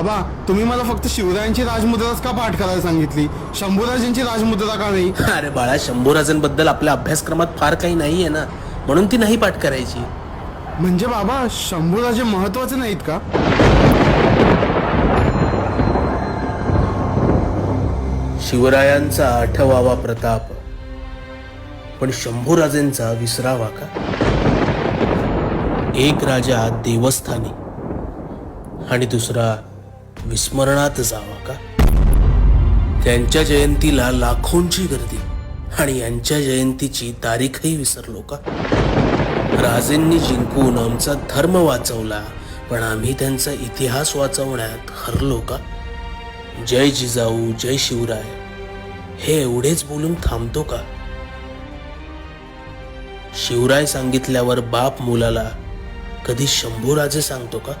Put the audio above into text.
बाबा तुम्ही मला फक्त शिवरायांची राजमुद्राच का पाठ करायला सांगितली, शंभूराजांची राजमुद्रा का नाही? अरे बाळा, शंभूराजांबद्दल आपल्या अभ्यासक्रमात फार काही नाहीये ना, म्हणून ती नाही पाठ करायची. म्हणजे बाबा शंभूराजे महत्वाचे नाहीत का? शिवरायांचा 8वा प्रताप, पण शंभूराजेंचा विसरावा का? एक राजा देवस्थानी आणि दुसरा विस्मरणात जावा का? त्यांच्या जयंतीला लाखोंची गर्दी आणि यांच्या जयंतीची तारीखही विसरलो का? राजेंनी जिंकून आमचा धर्म वाचवला, पण आम्ही त्यांचा इतिहास वाचवण्यात हरलो का? जय जिजाऊ, जय शिवराय हे एवढेच बोलून थांबतो का? शिवराय सांगितल्यावर बाप मुलाला कधी शंभूराजे सांगतो का?